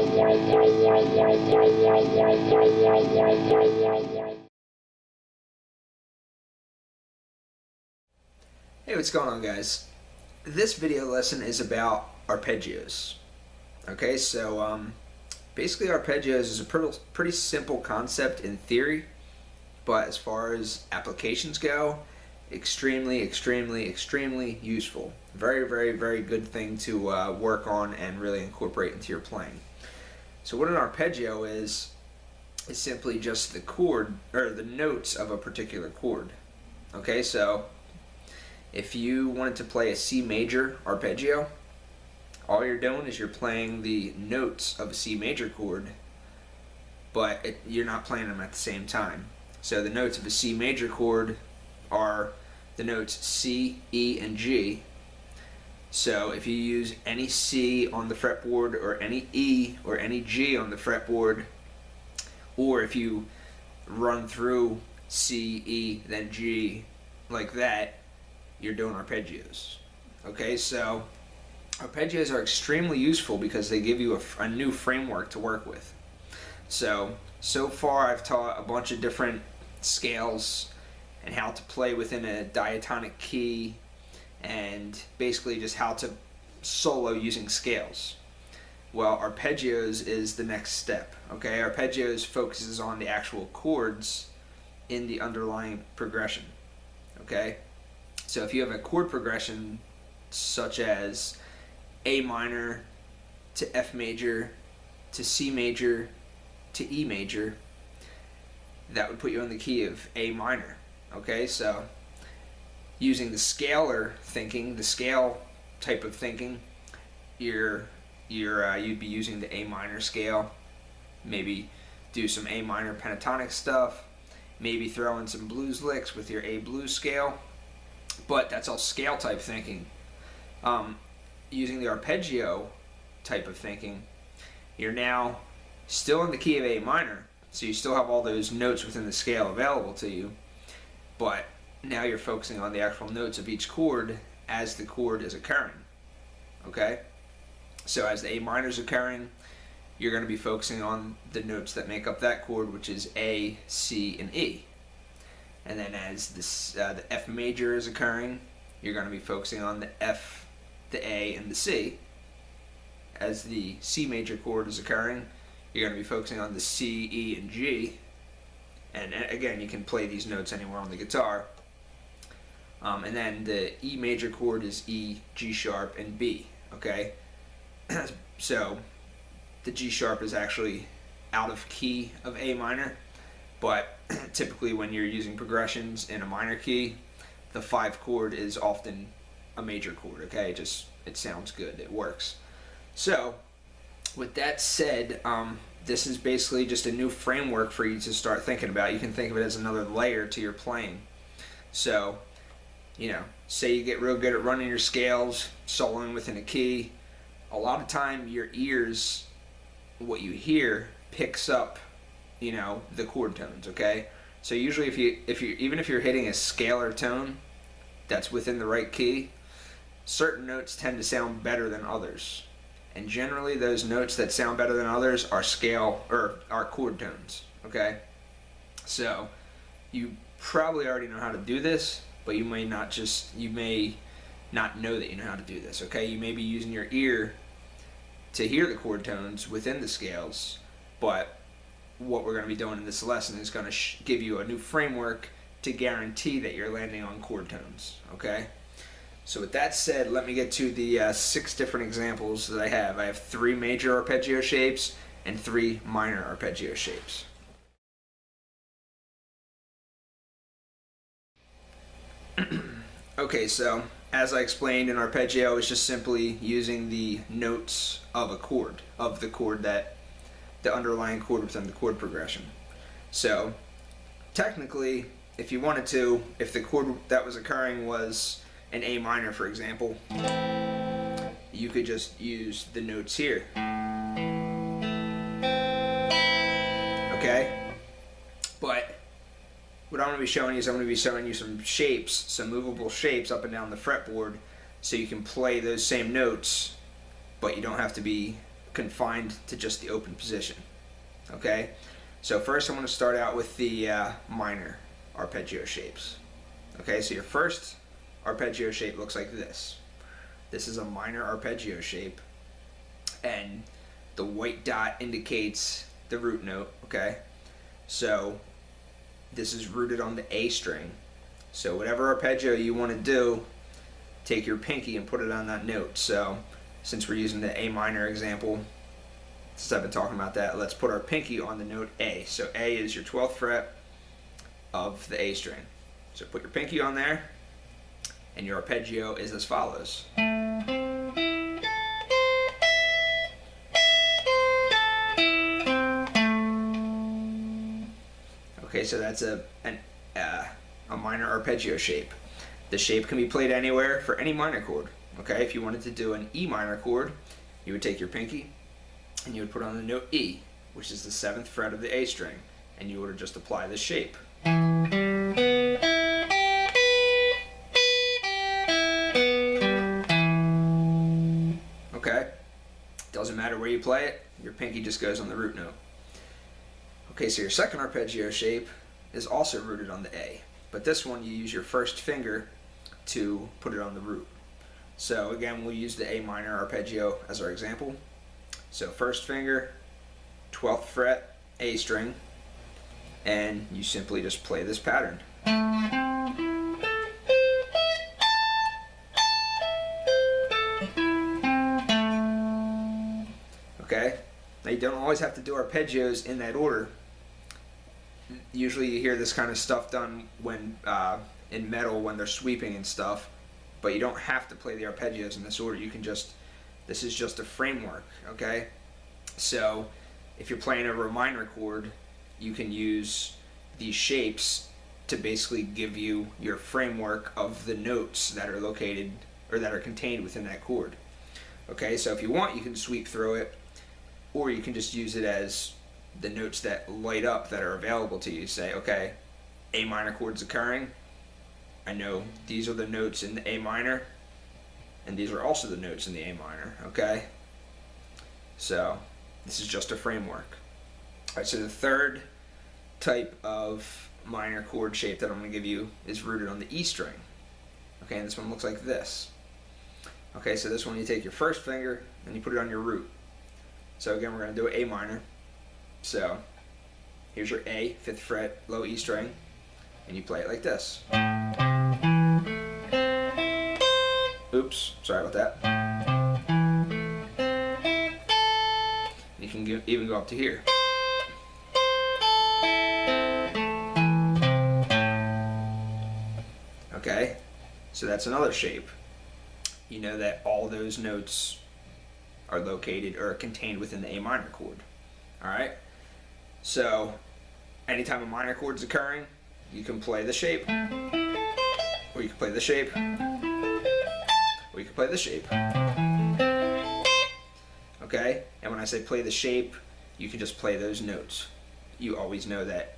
Hey, what's going on, guys? This video lesson is about arpeggios. Okay, so basically arpeggios is a pretty simple concept in theory, but as far as applications go, extremely useful. Very good thing to work on and really incorporate into your playing. So what an arpeggio is simply just the chord, or the notes of a particular chord. Okay, so if you wanted to play a C major arpeggio, all you're doing is you're playing the notes of a C major chord, but you're not playing them at the same time. So the notes of a C major chord are the notes C, E, and G. So if you use any C on the fretboard, or any E, or any G on the fretboard, or if you run through C, E, then G, like that, you're doing arpeggios. Okay, so arpeggios are extremely useful because they give you a new framework to work with. So far I've taught a bunch of different scales and how to play within a diatonic key, and basically just how to solo using scales. Well, arpeggios is the next step. Okay, arpeggios focuses on the actual chords in the underlying progression. Okay, so if you have a chord progression such as A minor to F major to C major to E major, that would put you in the key of A minor. Okay, so using the scalar thinking, the scale type of thinking, you'd be using the A minor scale, maybe do some A minor pentatonic stuff, maybe throw in some blues licks with your A blues scale, but that's all scale type thinking. Using the arpeggio type of thinking, you're now still in the key of A minor, so you still have all those notes within the scale available to you, but now you're focusing on the actual notes of each chord as the chord is occurring. Okay? So as the A minor is occurring, you're going to be focusing on the notes that make up that chord, which is A, C, and E. And then as the F major is occurring, you're going to be focusing on the F, the A, and the C. As the C major chord is occurring, you're going to be focusing on the C, E, and G. And again, you can play these notes anywhere on the guitar. And then the E major chord is E, G sharp, and B. Okay? So the G sharp is actually out of key of A minor, but typically when you're using progressions in a minor key, the 5 chord is often a major chord. Okay, it sounds good, it works. So with that said, this is basically just a new framework for you to start thinking about. You can think of it as another layer to your playing. So, say you get real good at running your scales, soloing within a key. A lot of time your ears, what you hear, picks up, the chord tones. Okay, so usually even if you're hitting a scalar tone that's within the right key, certain notes tend to sound better than others, and generally those notes that sound better than others are are chord tones. Okay, so you probably already know how to do this, but you may not know that you know how to do this. Okay, you may be using your ear to hear the chord tones within the scales, but what we're going to be doing in this lesson is going to give you a new framework to guarantee that you're landing on chord tones. Okay, so with that said, let me get to the 6 different examples that I have. I have 3 major arpeggio shapes and 3 minor arpeggio shapes. Okay, so as I explained, an arpeggio is just simply using the notes of a chord, of the chord the underlying chord within the chord progression. So technically, if you wanted to, if the chord that was occurring was an A minor, for example, you could just use the notes here. Okay? But what I'm going to be showing you is I'm going to be showing you some shapes, some movable shapes up and down the fretboard, so you can play those same notes, but you don't have to be confined to just the open position. Okay, so first I'm going to start out with the minor arpeggio shapes. Okay, so your first arpeggio shape looks like this. This is a minor arpeggio shape, and the white dot indicates the root note. Okay, so this is rooted on the A string. So whatever arpeggio you want to do, take your pinky and put it on that note. So since we're using the A minor example, since I've been talking about that, let's put our pinky on the note A. So A is your 12th fret of the A string. So put your pinky on there, and your arpeggio is as follows. Okay, so that's a minor arpeggio shape. The shape can be played anywhere for any minor chord. Okay, if you wanted to do an E minor chord, you would take your pinky and you would put on the note E, which is the 7th fret of the A string, and you would just apply this shape. Okay, doesn't matter where you play it, your pinky just goes on the root note. Okay, so your second arpeggio shape is also rooted on the A, but this one you use your first finger to put it on the root. So again, we'll use the A minor arpeggio as our example. So first finger, 12th fret, A string, and you simply just play this pattern. Okay, now you don't always have to do arpeggios in that order. Usually you hear this kind of stuff done when in metal when they're sweeping and stuff, but you don't have to play the arpeggios in this order. You can just, this is just a framework, okay? So if you're playing over a minor chord, you can use these shapes to basically give you your framework of the notes that are located or that are contained within that chord. Okay, so if you want, you can sweep through it, or you can just use it as the notes that light up that are available to you. Say, okay, A minor chord's occurring. I know these are the notes in the A minor, and these are also the notes in the A minor, okay? So this is just a framework. All right, so the third type of minor chord shape that I'm going to give you is rooted on the E string. Okay, and this one looks like this. Okay, so this one you take your first finger and you put it on your root. So again, we're going to do A minor. So here's your A, 5th fret, low E string, and you play it like this. Oops, sorry about that. You can even go up to here. Okay, so that's another shape. You know that all those notes are located or contained within the A minor chord. Alright, so anytime a minor chord is occurring, you can play the shape, or you can play the shape, or you can play the shape. Okay, and when I say play the shape, you can just play those notes. You always know that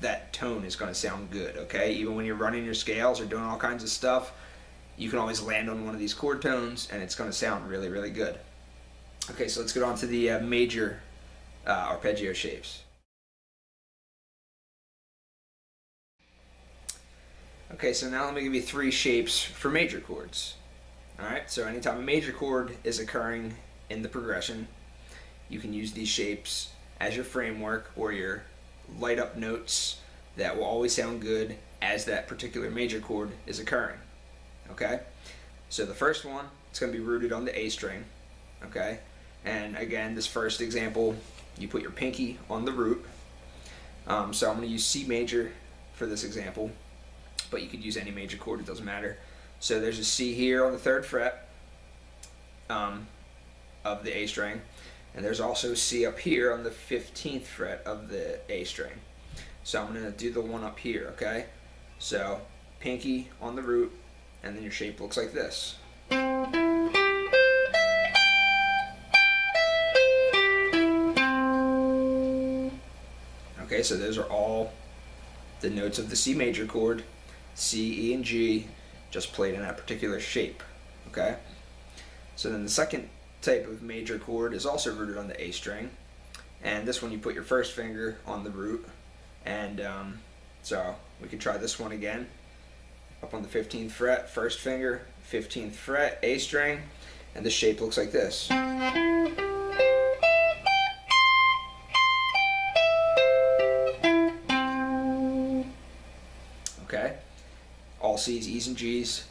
that tone is going to sound good, okay? Even when you're running your scales or doing all kinds of stuff, you can always land on one of these chord tones and it's going to sound really, really good. Okay, so let's get on to the major arpeggio shapes. Okay, so now let me give you 3 shapes for major chords. Alright, so anytime a major chord is occurring in the progression, you can use these shapes as your framework or your light up notes that will always sound good as that particular major chord is occurring. Okay, so the first one, it's going to be rooted on the A string. Okay, and again, this first example, you put your pinky on the root. So I'm going to use C major for this example, but you could use any major chord, it doesn't matter. So there's a C here on the 3rd fret of the A string, and there's also C up here on the 15th fret of the A string. So I'm going to do the one up here, okay? So pinky on the root, and then your shape looks like this. Okay, so those are all the notes of the C major chord, C, E, and G, just played in that particular shape. Okay? So then the second type of major chord is also rooted on the A string, and this one you put your first finger on the root, and so we can try this one again. Up on the 15th fret, first finger, 15th fret, A string, and the shape looks like this. Okay, all C's, E's, and G's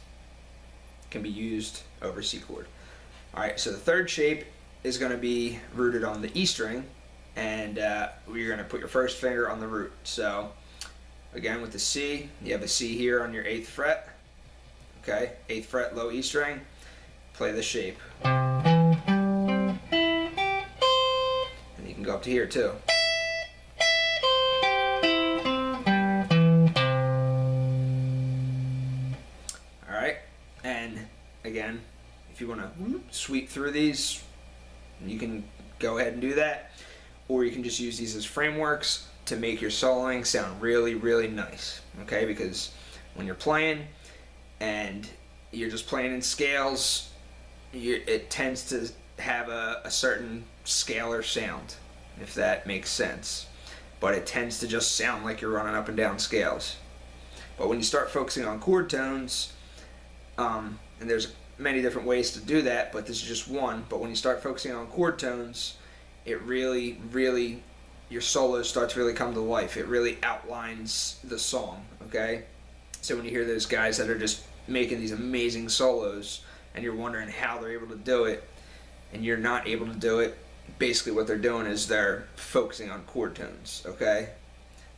can be used over C chord. Alright, so the third shape is going to be rooted on the E string, and you're going to put your first finger on the root. So again, with the C, you have a C here on your 8th fret. Okay, 8th fret, low E string, play the shape. And you can go up to here too. Alright, and again, if you want to sweep through these, you can go ahead and do that, or you can just use these as frameworks to make your soloing sound really, really nice. Okay, because when you're playing and you're just playing in scales, it tends to have a certain scalar sound, if that makes sense. But it tends to just sound like you're running up and down scales. But when you start focusing on chord tones, and there's many different ways to do that, but this is just one. But when you start focusing on chord tones, it really, your solos start to really come to life. It really outlines the song, okay? So when you hear those guys that are just making these amazing solos, and you're wondering how they're able to do it, and you're not able to do it, basically what they're doing is they're focusing on chord tones, okay?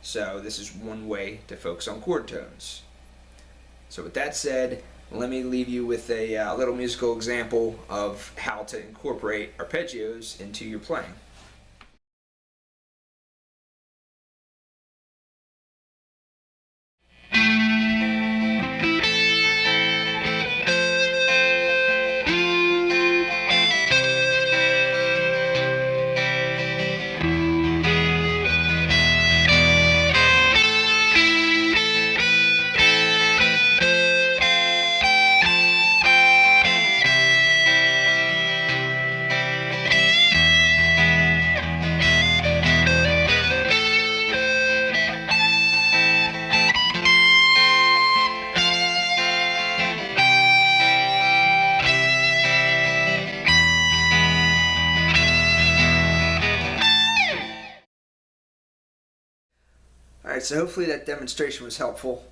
So this is one way to focus on chord tones. So with that said, let me leave you with a little musical example of how to incorporate arpeggios into your playing. Alright, so hopefully that demonstration was helpful.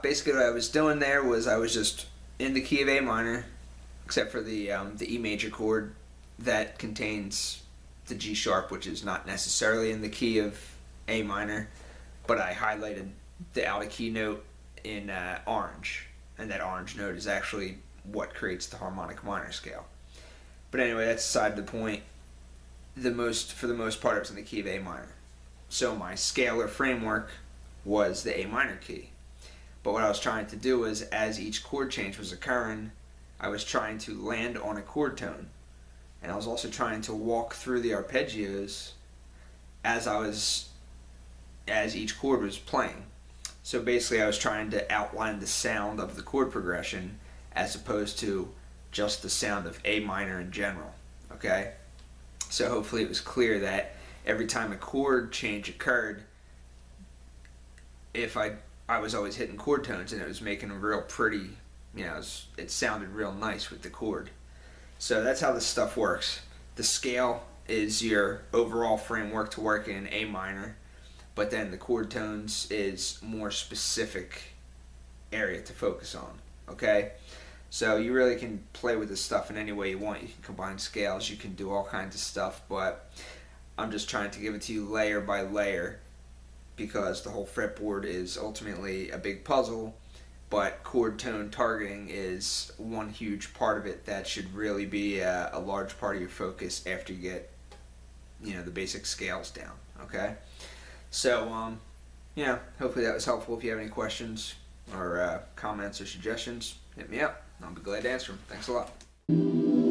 Basically what I was doing there was I was just in the key of A minor, except for the E major chord that contains the G sharp, which is not necessarily in the key of A minor, but I highlighted the out of key note in orange, and that orange note is actually what creates the harmonic minor scale. But anyway, that's beside the point. For the most part, it was in the key of A minor. So my scalar framework was the A minor key. But what I was trying to do was, as each chord change was occurring, I was trying to land on a chord tone. And I was also trying to walk through the arpeggios as each chord was playing. So basically I was trying to outline the sound of the chord progression as opposed to just the sound of A minor in general. Okay? So hopefully it was clear that every time a chord change occurred, if I was always hitting chord tones, and it was making a real pretty, it sounded real nice with the chord. So that's how this stuff works. The scale is your overall framework to work in A minor, but then the chord tones is more specific area to focus on, okay? So you really can play with this stuff in any way you want. You can combine scales, you can do all kinds of stuff, but I'm just trying to give it to you layer by layer, because the whole fretboard is ultimately a big puzzle, but chord tone targeting is one huge part of it that should really be a large part of your focus after you get the basic scales down, okay? So hopefully that was helpful. If you have any questions or comments or suggestions, hit me up. I'll be glad to answer them. Thanks a lot.